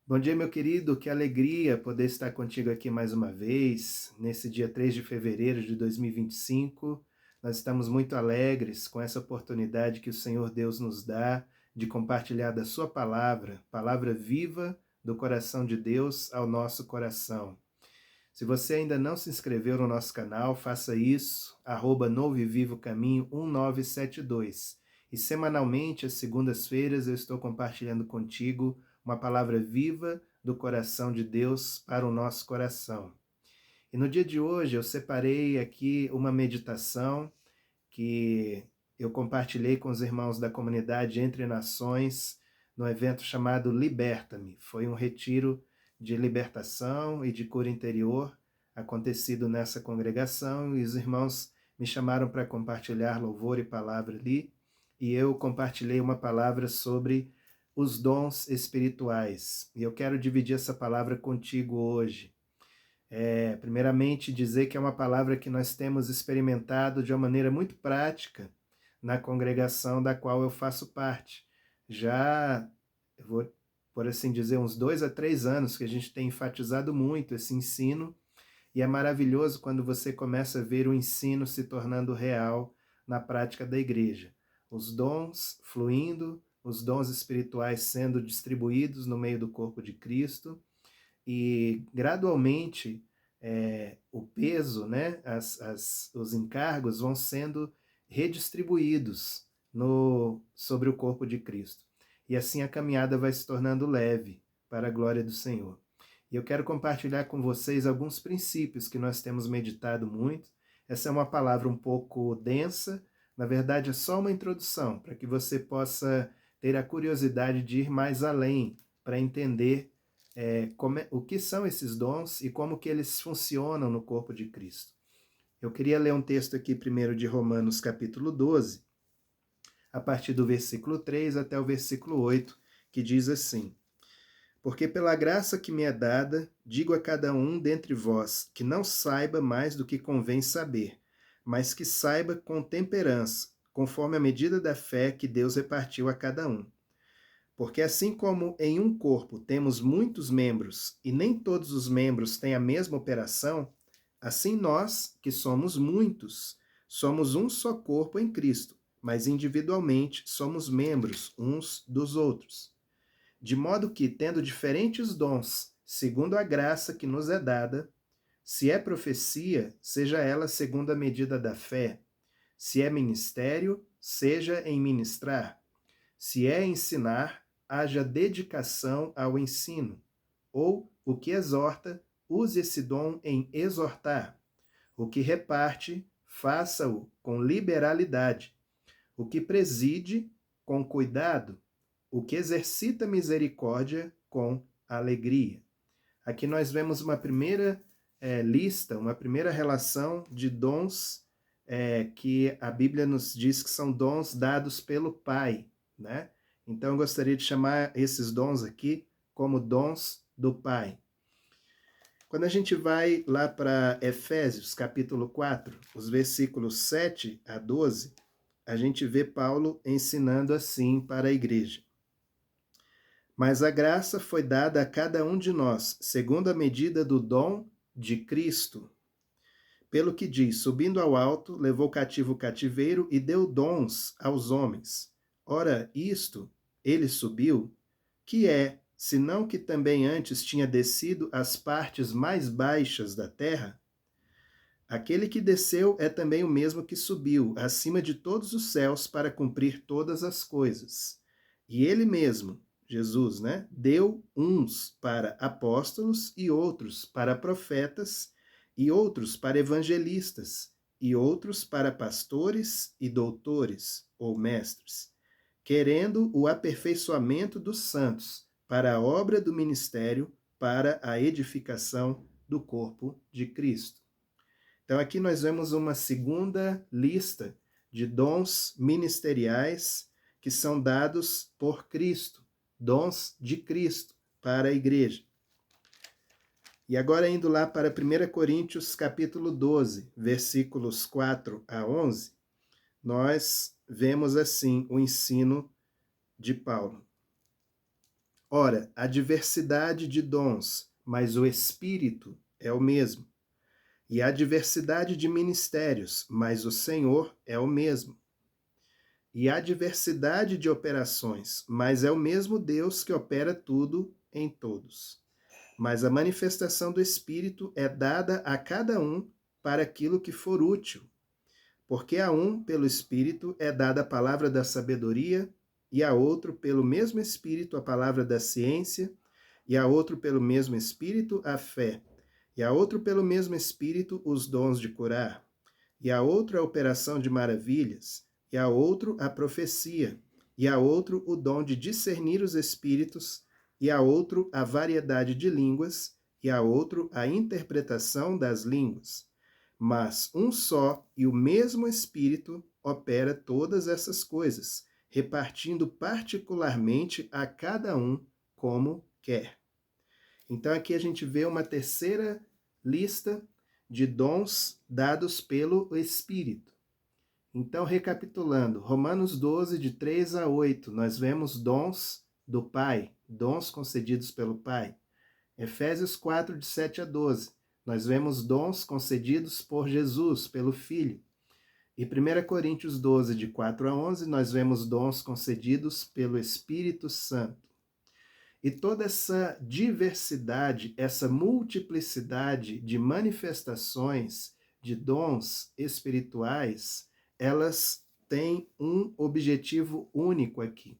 Bom dia, meu querido. Que alegria poder estar contigo aqui mais uma vez, nesse dia 3 de fevereiro de 2025. Nós estamos muito alegres com essa oportunidade que o Senhor Deus nos dá de compartilhar da Sua palavra, palavra viva do coração de Deus ao nosso coração. Se você ainda não se inscreveu no nosso canal, faça isso, Novo e Vivo Caminho 1972. E semanalmente, às segundas-feiras, eu estou compartilhando contigo uma palavra viva do coração de Deus para o nosso coração. E no dia de hoje eu separei aqui uma meditação que eu compartilhei com os irmãos da comunidade Entre Nações no evento chamado Liberta-me. Foi um retiro de libertação e de cura interior acontecido nessa congregação, e os irmãos me chamaram para compartilhar louvor e palavra ali, e eu compartilhei uma palavra sobre os dons espirituais. E eu quero dividir essa palavra contigo hoje. Primeiramente, dizer que é uma palavra que nós temos experimentado de uma maneira muito prática na congregação da qual eu faço parte. Já, eu vou, por assim dizer, uns 2 a 3 anos que a gente tem enfatizado muito esse ensino, e é maravilhoso quando você começa a ver o ensino se tornando real na prática da igreja. Os dons fluindo, os dons espirituais sendo distribuídos no meio do corpo de Cristo, e gradualmente o peso, né, os encargos vão sendo redistribuídos sobre o corpo de Cristo. E assim a caminhada vai se tornando leve para a glória do Senhor. E eu quero compartilhar com vocês alguns princípios que nós temos meditado muito. Essa é uma palavra um pouco densa, na verdade é só uma introdução, para que você possa ter a curiosidade de ir mais além, para entender o que são esses dons e como que eles funcionam no corpo de Cristo. Eu queria ler um texto aqui primeiro de Romanos capítulo 12, a partir do versículo 3 até o versículo 8, que diz assim: Porque pela graça que me é dada, digo a cada um dentre vós, que não saiba mais do que convém saber, mas que saiba com temperança, conforme a medida da fé que Deus repartiu a cada um. Porque assim como em um corpo temos muitos membros e nem todos os membros têm a mesma operação, assim nós, que somos muitos, somos um só corpo em Cristo, mas individualmente somos membros uns dos outros. De modo que, tendo diferentes dons, segundo a graça que nos é dada, se é profecia, seja ela segundo a medida da fé, se é ministério, seja em ministrar, se é ensinar, haja dedicação ao ensino, ou o que exorta, use esse dom em exortar, o que reparte, faça-o com liberalidade, o que preside, com cuidado, o que exercita misericórdia, com alegria. Aqui nós vemos uma primeira lista, uma primeira relação de dons que a Bíblia nos diz que são dons dados pelo Pai, né? Então eu gostaria de chamar esses dons aqui como dons do Pai. Quando a gente vai lá para Efésios, capítulo 4, os versículos 7 a 12, a gente vê Paulo ensinando assim para a igreja. Mas a graça foi dada a cada um de nós, segundo a medida do dom de Cristo. Pelo que diz, subindo ao alto, levou cativo o cativeiro e deu dons aos homens. Ora, isto, ele subiu, que é, senão que também antes tinha descido às partes mais baixas da terra? Aquele que desceu é também o mesmo que subiu, acima de todos os céus, para cumprir todas as coisas. E ele mesmo, Jesus, né, deu uns para apóstolos e outros para profetas e outros para evangelistas e outros para pastores e doutores ou mestres, querendo o aperfeiçoamento dos santos para a obra do ministério, para a edificação do corpo de Cristo. Então aqui nós vemos uma segunda lista de dons ministeriais que são dados por Cristo, dons de Cristo para a igreja. E agora indo lá para 1 Coríntios capítulo 12, versículos 4 a 11, nós vemos assim o ensino de Paulo. Ora, há diversidade de dons, mas o Espírito é o mesmo. E há diversidade de ministérios, mas o Senhor é o mesmo. E há diversidade de operações, mas é o mesmo Deus que opera tudo em todos. Mas a manifestação do Espírito é dada a cada um para aquilo que for útil. Porque a um, pelo Espírito, é dada a palavra da sabedoria, e a outro, pelo mesmo Espírito, a palavra da ciência, e a outro, pelo mesmo Espírito, a fé, e a outro, pelo mesmo Espírito, os dons de curar, e a outro, a operação de maravilhas, e a outro, a profecia, e a outro, o dom de discernir os espíritos, e a outro, a variedade de línguas, e a outro, a interpretação das línguas. Mas um só e o mesmo Espírito opera todas essas coisas, repartindo particularmente a cada um como quer. Então aqui a gente vê uma terceira lista de dons dados pelo Espírito. Então, recapitulando, Romanos 12, de 3 a 8, nós vemos dons do Pai, dons concedidos pelo Pai. Efésios 4, de 7 a 12, nós vemos dons concedidos por Jesus, pelo Filho. E 1 Coríntios 12, de 4 a 11, nós vemos dons concedidos pelo Espírito Santo. E toda essa diversidade, essa multiplicidade de manifestações, de dons espirituais, elas têm um objetivo único aqui.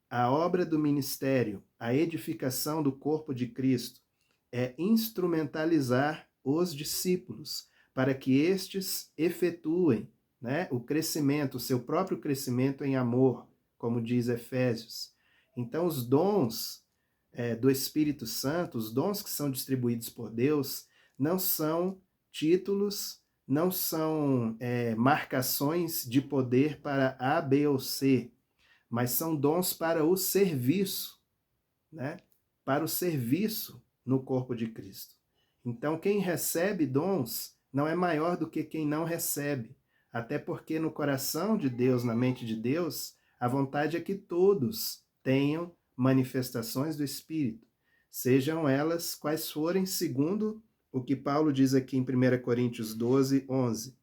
A obra do ministério, a edificação do corpo de Cristo, é instrumentalizar os discípulos para que estes efetuem, né, o crescimento, o seu próprio crescimento em amor, como diz Efésios. Então, os dons do Espírito Santo, os dons que são distribuídos por Deus, não são títulos, não são marcações de poder para A, B ou C, mas são dons para o serviço, né? Para o serviço no corpo de Cristo. Então, quem recebe dons não é maior do que quem não recebe, até porque no coração de Deus, na mente de Deus, a vontade é que todos tenham manifestações do Espírito, sejam elas quais forem, segundo o que Paulo diz aqui em 1 Coríntios 12, 11.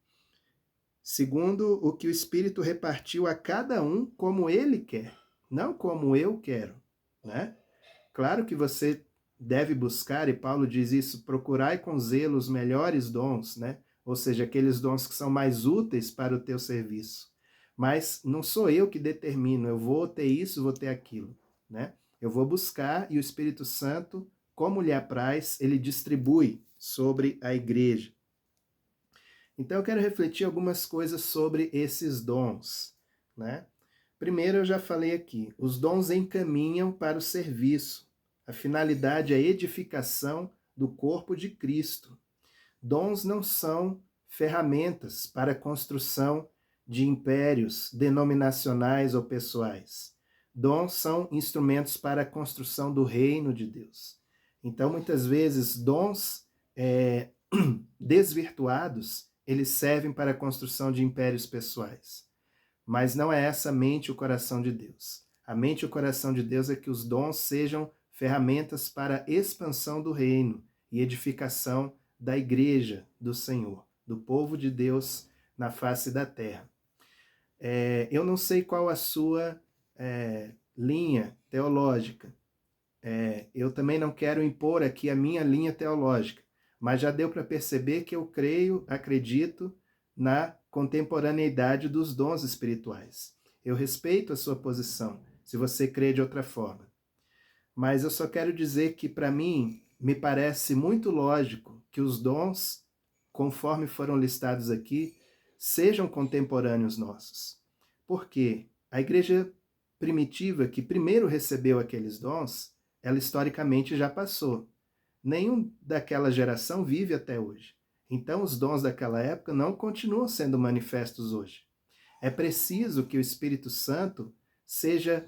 Segundo o que o Espírito repartiu a cada um como ele quer, não como eu quero, né? Claro que você deve buscar, e Paulo diz isso, procurai com zelo os melhores dons, né? Ou seja, aqueles dons que são mais úteis para o teu serviço. Mas não sou eu que determino, eu vou ter isso, vou ter aquilo, né? Eu vou buscar e o Espírito Santo, como lhe apraz, ele distribui sobre a igreja. Então eu quero refletir algumas coisas sobre esses dons, né? Primeiro eu já falei aqui, os dons encaminham para o serviço. A finalidade é a edificação do corpo de Cristo. Dons não são ferramentas para a construção de impérios denominacionais ou pessoais. Dons são instrumentos para a construção do reino de Deus. Então, muitas vezes, dons desvirtuados, eles servem para a construção de impérios pessoais. Mas não é essa a mente e o coração de Deus. A mente e o coração de Deus é que os dons sejam ferramentas para a expansão do reino e edificação da igreja do Senhor, do povo de Deus na face da terra. Eu não sei qual a sua linha teológica. Eu também não quero impor aqui a minha linha teológica, mas já deu para perceber que eu creio, acredito na contemporaneidade dos dons espirituais. Eu respeito a sua posição, se você crê de outra forma. Mas eu só quero dizer que, para mim, me parece muito lógico que os dons, conforme foram listados aqui, sejam contemporâneos nossos. Por quê? A igreja primitiva, que primeiro recebeu aqueles dons, ela historicamente já passou. Nenhum daquela geração vive até hoje. Então, os dons daquela época não continuam sendo manifestos hoje. É preciso que o Espírito Santo seja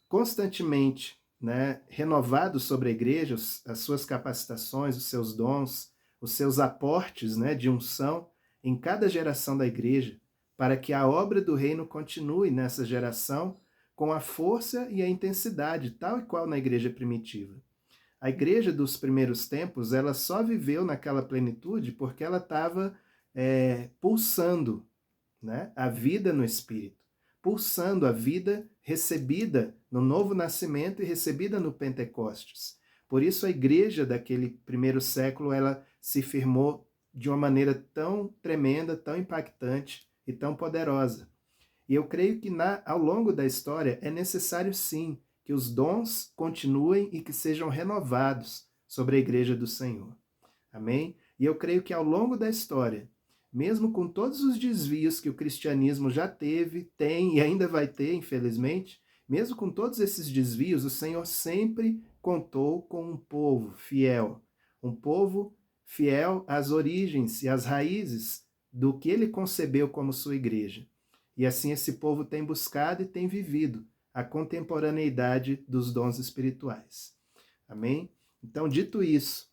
constantemente, né, renovado sobre a igreja, as suas capacitações, os seus dons, os seus aportes, né, de unção em cada geração da igreja, para que a obra do reino continue nessa geração com a força e a intensidade, tal e qual na igreja primitiva. A igreja dos primeiros tempos, ela só viveu naquela plenitude porque ela estava pulsando, né, a vida no Espírito, pulsando a vida recebida no novo nascimento e recebida no Pentecostes. Por isso a igreja daquele primeiro século, ela se firmou de uma maneira tão tremenda, tão impactante e tão poderosa. E eu creio que ao longo da história é necessário sim que os dons continuem e que sejam renovados sobre a igreja do Senhor. Amém? E eu creio que ao longo da história, mesmo com todos os desvios que o cristianismo já teve, tem e ainda vai ter, infelizmente, mesmo com todos esses desvios, o Senhor sempre contou com um povo fiel às origens e às raízes do que ele concebeu como sua igreja. E assim esse povo tem buscado e tem vivido a contemporaneidade dos dons espirituais. Amém? Então, dito isso,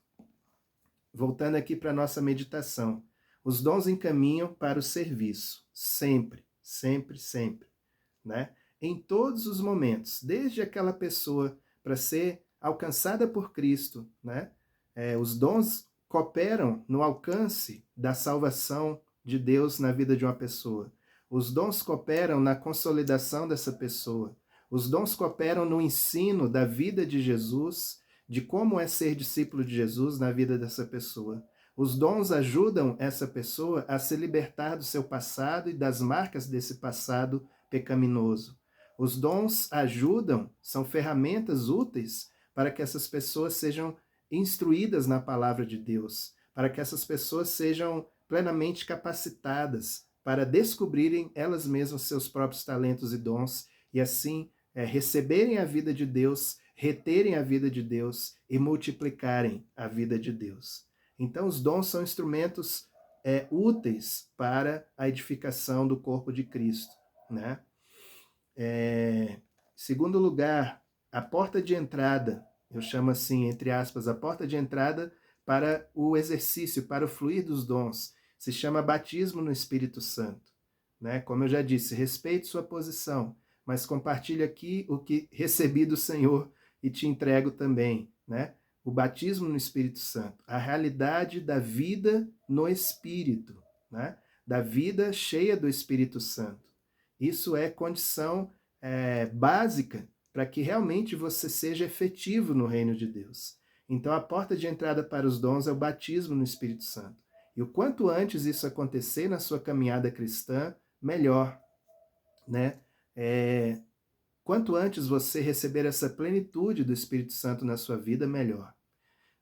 voltando aqui para a nossa meditação, os dons encaminham para o serviço, sempre, sempre, sempre, né? Em todos os momentos, desde aquela pessoa para ser alcançada por Cristo, né? Os dons cooperam no alcance da salvação de Deus na vida de uma pessoa. Os dons cooperam na consolidação dessa pessoa. Os dons cooperam no ensino da vida de Jesus, de como é ser discípulo de Jesus na vida dessa pessoa. Os dons ajudam essa pessoa a se libertar do seu passado e das marcas desse passado pecaminoso. Os dons ajudam, são ferramentas úteis para que essas pessoas sejam instruídas na palavra de Deus, para que essas pessoas sejam plenamente capacitadas para descobrirem elas mesmas seus próprios talentos e dons e assim receberem a vida de Deus, reterem a vida de Deus e multiplicarem a vida de Deus. Então, os dons são instrumentos úteis para a edificação do corpo de Cristo, né? Segundo lugar, a porta de entrada, eu chamo assim, entre aspas, a porta de entrada para o exercício, para o fluir dos dons, se chama batismo no Espírito Santo, né? Como eu já disse, respeite sua posição, mas compartilhe aqui o que recebi do Senhor e te entrego também, né? O batismo no Espírito Santo, a realidade da vida no Espírito, né? Da vida cheia do Espírito Santo. Isso é condição básica para que realmente você seja efetivo no reino de Deus. Então, a porta de entrada para os dons é o batismo no Espírito Santo. E o quanto antes isso acontecer na sua caminhada cristã, melhor, né? Quanto antes você receber essa plenitude do Espírito Santo na sua vida, melhor.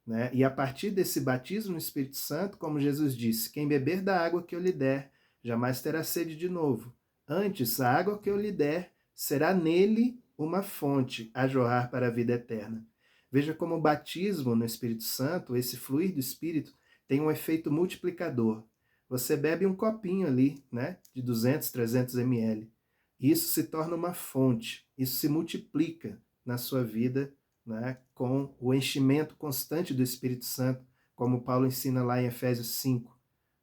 Né? E a partir desse batismo no Espírito Santo, como Jesus disse, quem beber da água que eu lhe der, jamais terá sede de novo. Antes, a água que eu lhe der, será nele uma fonte a jorrar para a vida eterna. Veja como o batismo no Espírito Santo, esse fluir do Espírito, tem um efeito multiplicador. Você bebe um copinho ali, né, de 200, 300 ml. Isso se torna uma fonte, isso se multiplica na sua vida, né, com o enchimento constante do Espírito Santo, como Paulo ensina lá em Efésios 5.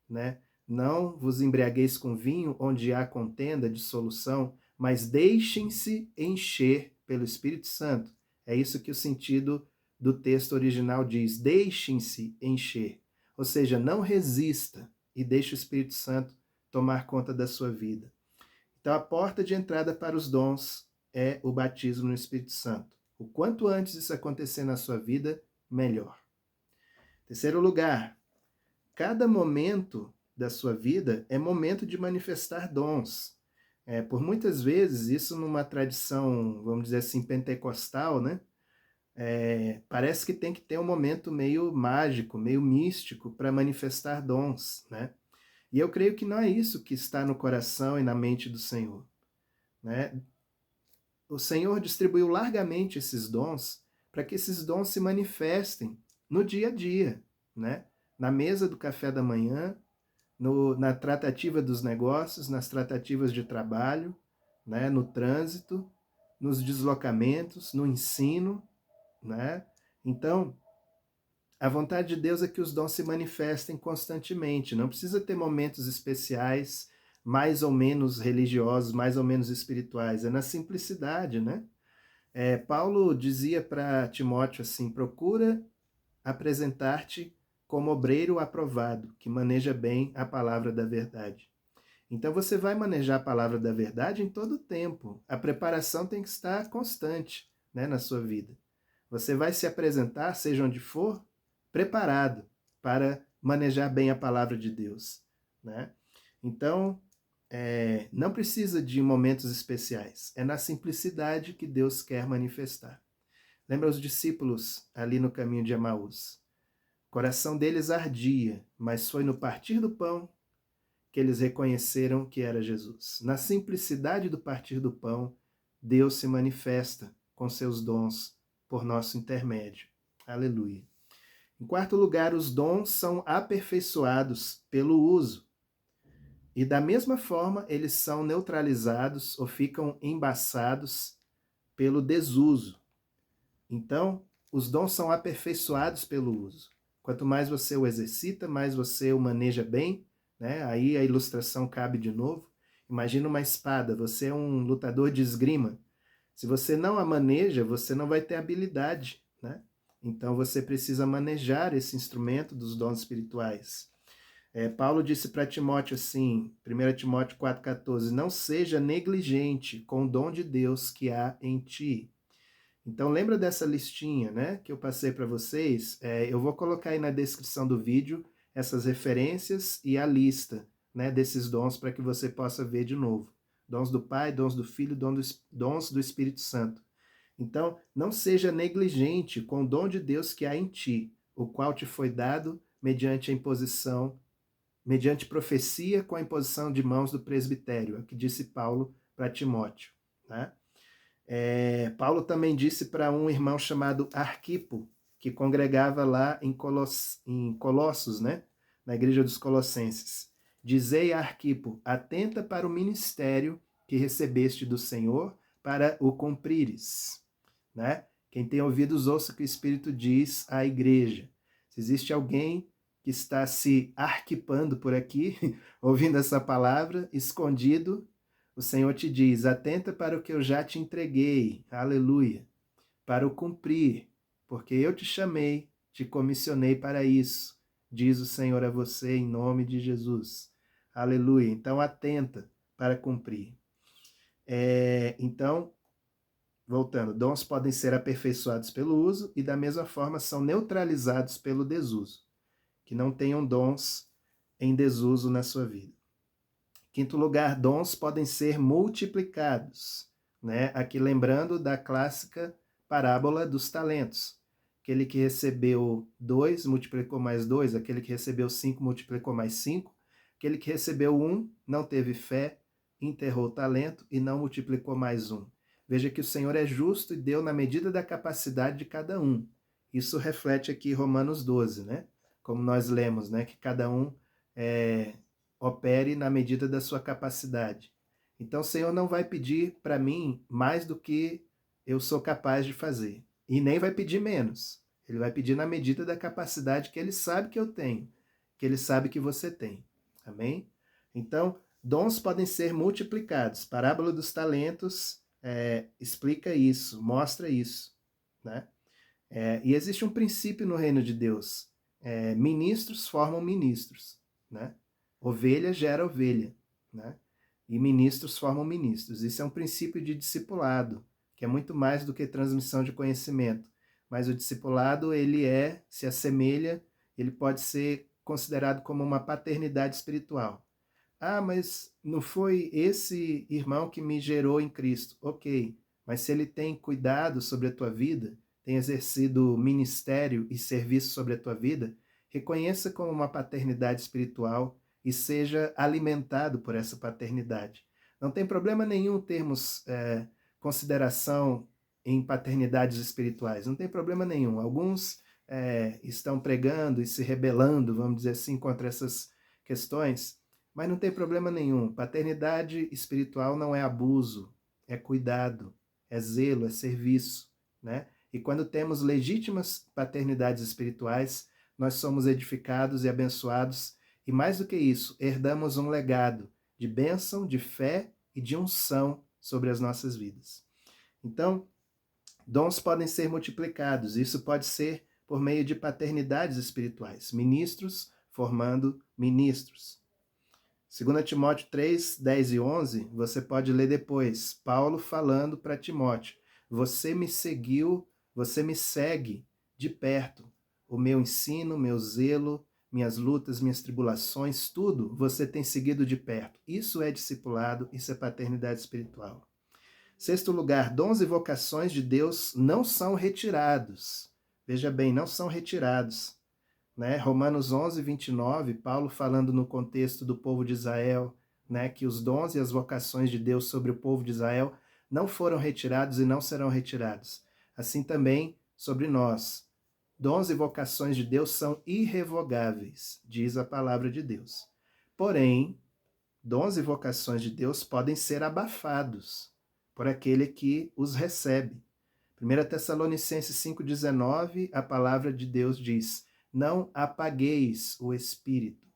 Né? Não vos embriagueis com vinho, onde há contenda, dissolução, mas deixem-se encher pelo Espírito Santo. É isso que o sentido do texto original diz, deixem-se encher. Ou seja, não resista e deixe o Espírito Santo tomar conta da sua vida. Então, a porta de entrada para os dons é o batismo no Espírito Santo. O quanto antes isso acontecer na sua vida, melhor. Terceiro lugar, cada momento da sua vida é momento de manifestar dons. Por muitas vezes, isso numa tradição, vamos dizer assim, pentecostal, né? Parece que tem que ter um momento meio mágico, meio místico para manifestar dons, né? E eu creio que não é isso que está no coração e na mente do Senhor, né? O Senhor distribuiu largamente esses dons para que esses dons se manifestem no dia a dia, né? Na mesa do café da manhã, na tratativa dos negócios, nas tratativas de trabalho, né? No trânsito, nos deslocamentos, no ensino, né? Então, a vontade de Deus é que os dons se manifestem constantemente. Não precisa ter momentos especiais, mais ou menos religiosos, mais ou menos espirituais, é na simplicidade, né? Paulo dizia para Timóteo assim: procura apresentar-te como obreiro aprovado, que maneja bem a palavra da verdade. Então você vai manejar a palavra da verdade em todo o tempo. A preparação tem que estar constante, né, na sua vida. Você vai se apresentar, seja onde for, preparado para manejar bem a palavra de Deus, né? Então, não precisa de momentos especiais. É na simplicidade que Deus quer manifestar. Lembra os discípulos ali no caminho de Emaús? O coração deles ardia, mas foi no partir do pão que eles reconheceram que era Jesus. Na simplicidade do partir do pão, Deus se manifesta com seus dons por nosso intermédio. Aleluia. Em quarto lugar, os dons são aperfeiçoados pelo uso. E da mesma forma, eles são neutralizados ou ficam embaçados pelo desuso. Então, os dons são aperfeiçoados pelo uso. Quanto mais você o exercita, mais você o maneja bem, né? Aí a ilustração cabe de novo. Imagina uma espada, você é um lutador de esgrima. Se você não a maneja, você não vai ter habilidade, né? Então você precisa manejar esse instrumento dos dons espirituais. Paulo disse para Timóteo assim, 1 Timóteo 4,14, não seja negligente com o dom de Deus que há em ti. Então lembra dessa listinha, né, que eu passei para vocês? Eu vou colocar aí na descrição do vídeo essas referências e a lista, né, desses dons para que você possa ver de novo. Dons do Pai, dons do Filho, dons do Espírito Santo. Então, não seja negligente com o dom de Deus que há em ti, o qual te foi dado mediante a imposição, mediante profecia com a imposição de mãos do presbitério, é o que disse Paulo para Timóteo, né? Paulo também disse para um irmão chamado Arquipo, que congregava lá em Colossos, né? Na igreja dos Colossenses. Dizei a Arquipo, atenta para o ministério que recebeste do Senhor, para o cumprires, né? Quem tem ouvidos, ouça o que o Espírito diz à igreja. Se existe alguém que está se arquipando por aqui, ouvindo essa palavra, escondido, o Senhor te diz, atenta para o que eu já te entreguei, aleluia, para o cumprir, porque eu te chamei, te comissionei para isso, diz o Senhor a você em nome de Jesus, aleluia. Então atenta para cumprir. Então, voltando, dons podem ser aperfeiçoados pelo uso e da mesma forma são neutralizados pelo desuso. Que não tenham dons em desuso na sua vida. Quinto lugar, dons podem ser multiplicados, né? Aqui lembrando da clássica parábola dos talentos. Aquele que recebeu 2 multiplicou mais 2, aquele que recebeu 5 multiplicou mais 5, aquele que recebeu 1 não teve fé, enterrou o talento e não multiplicou mais 1. Veja que o Senhor é justo e deu na medida da capacidade de cada um. Isso reflete aqui Romanos 12, né? Como nós lemos, né? Que cada um opere na medida da sua capacidade. Então o Senhor não vai pedir para mim mais do que eu sou capaz de fazer. E nem vai pedir menos. Ele vai pedir na medida da capacidade que ele sabe que eu tenho, que ele sabe que você tem. Amém? Então, dons podem ser multiplicados. Parábola dos talentos explica isso, mostra isso, né? E existe um princípio no reino de Deus. Ministros formam ministros, né? Ovelha gera ovelha, né? E ministros formam ministros. Isso é um princípio de discipulado, que é muito mais do que transmissão de conhecimento. Mas o discipulado, ele se assemelha, ele pode ser considerado como uma paternidade espiritual. Ah, mas não foi esse irmão que me gerou em Cristo. Ok, mas se ele tem cuidado sobre a tua vida, tem exercido ministério e serviço sobre a tua vida, reconheça como uma paternidade espiritual e seja alimentado por essa paternidade. Não tem problema nenhum termos consideração em paternidades espirituais, não tem problema nenhum. Alguns estão pregando e se rebelando, vamos dizer assim, contra essas questões, mas não tem problema nenhum. Paternidade espiritual não é abuso, é cuidado, é zelo, é serviço, né? E quando temos legítimas paternidades espirituais, nós somos edificados e abençoados, e mais do que isso, herdamos um legado de bênção, de fé e de unção sobre as nossas vidas. Então, dons podem ser multiplicados. Isso pode ser por meio de paternidades espirituais, ministros formando ministros. 2 Timóteo 3, 10 e 11, você pode ler depois. Paulo falando para Timóteo: você me seguiu, você me segue de perto. O meu ensino, meu zelo, minhas lutas, minhas tribulações, tudo você tem seguido de perto. Isso é discipulado, isso é paternidade espiritual. Sexto lugar, dons e vocações de Deus não são retirados. Veja bem, não são retirados. Né? Romanos 11, 29, Paulo falando no contexto do povo de Israel, né, que os dons e as vocações de Deus sobre o povo de Israel não foram retirados e não serão retirados. Assim também sobre nós. Dons e vocações de Deus são irrevogáveis, diz a palavra de Deus. Porém, dons e vocações de Deus podem ser abafados por aquele que os recebe. 1 Tessalonicenses 5,19, a palavra de Deus diz: não apagueis o Espírito.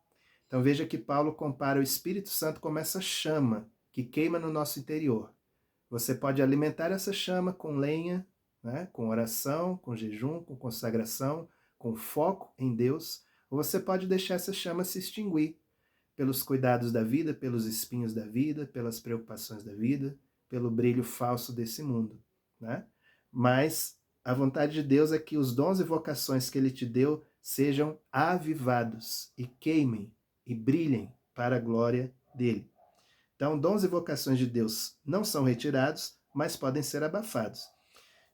Então veja que Paulo compara o Espírito Santo como essa chama que queima no nosso interior. Você pode alimentar essa chama com lenha, né, com oração, com jejum, com consagração, com foco em Deus, ou você pode deixar essa chama se extinguir pelos cuidados da vida, pelos espinhos da vida, pelas preocupações da vida, pelo brilho falso desse mundo, né? Mas a vontade de Deus é que os dons e vocações que Ele te deu sejam avivados e queimem e brilhem para a glória dele. Então, dons e vocações de Deus não são retirados, mas podem ser abafados.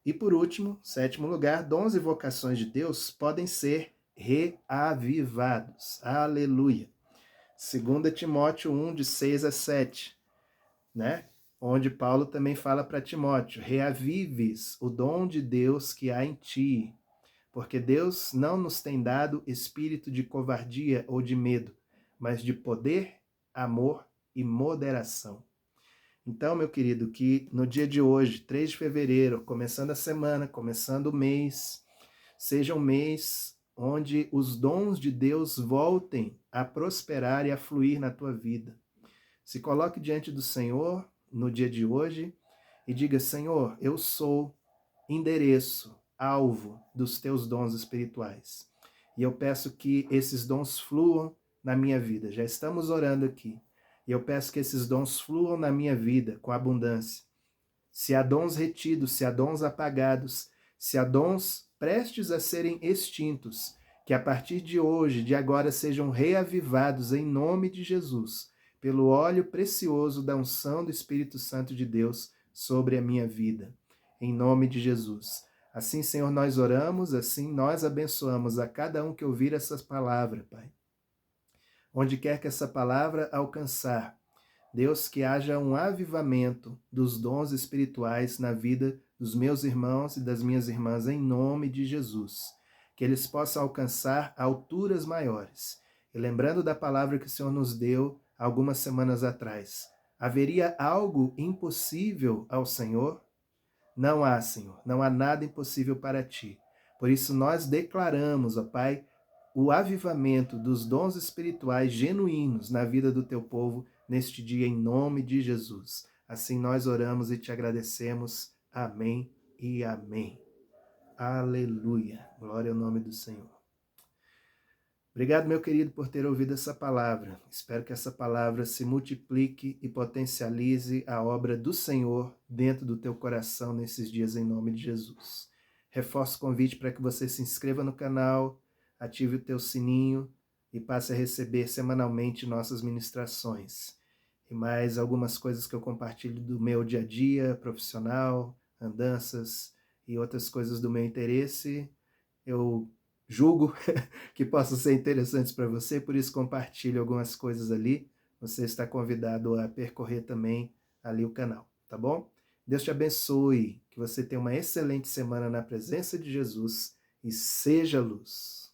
E por último, sétimo lugar, dons e vocações de Deus podem ser reavivados. Aleluia! 2 Timóteo 1, de 6 a 7, né? Onde Paulo também fala para Timóteo: reavives o dom de Deus que há em ti, porque Deus não nos tem dado espírito de covardia ou de medo, mas de poder, amor e moderação. Então, meu querido, que no dia de hoje, 3 de fevereiro, começando a semana, começando o mês, seja um mês onde os dons de Deus voltem a prosperar e a fluir na tua vida. Se coloque diante do Senhor no dia de hoje e diga: Senhor, eu sou endereço, alvo dos teus dons espirituais. E eu peço que esses dons fluam na minha vida. Já estamos orando aqui. E eu peço que esses dons fluam na minha vida com abundância. Se há dons retidos, se há dons apagados, se há dons prestes a serem extintos, que a partir de hoje, de agora, sejam reavivados em nome de Jesus, pelo óleo precioso da unção do Espírito Santo de Deus sobre a minha vida. Em nome de Jesus. Assim, Senhor, nós oramos, assim nós abençoamos a cada um que ouvir essas palavras, Pai. Onde quer que essa palavra alcançar, Deus, que haja um avivamento dos dons espirituais na vida dos meus irmãos e das minhas irmãs, em nome de Jesus. Que eles possam alcançar alturas maiores. E lembrando da palavra que o Senhor nos deu algumas semanas atrás, haveria algo impossível ao Senhor? Não há, Senhor, não há nada impossível para ti. Por isso nós declaramos, ó Pai, o avivamento dos dons espirituais genuínos na vida do teu povo neste dia, em nome de Jesus. Assim nós oramos e te agradecemos. Amém e amém. Aleluia. Glória ao nome do Senhor. Obrigado, meu querido, por ter ouvido essa palavra. Espero que essa palavra se multiplique e potencialize a obra do Senhor dentro do teu coração nesses dias, em nome de Jesus. Reforço o convite para que você se inscreva no canal, ative o teu sininho e passe a receber semanalmente nossas ministrações. E mais algumas coisas que eu compartilho do meu dia a dia, profissional, andanças e outras coisas do meu interesse. Eu julgo que possam ser interessantes para você, por isso compartilhe algumas coisas ali. Você está convidado a percorrer também ali o canal, tá bom? Deus te abençoe, que você tenha uma excelente semana na presença de Jesus e seja luz.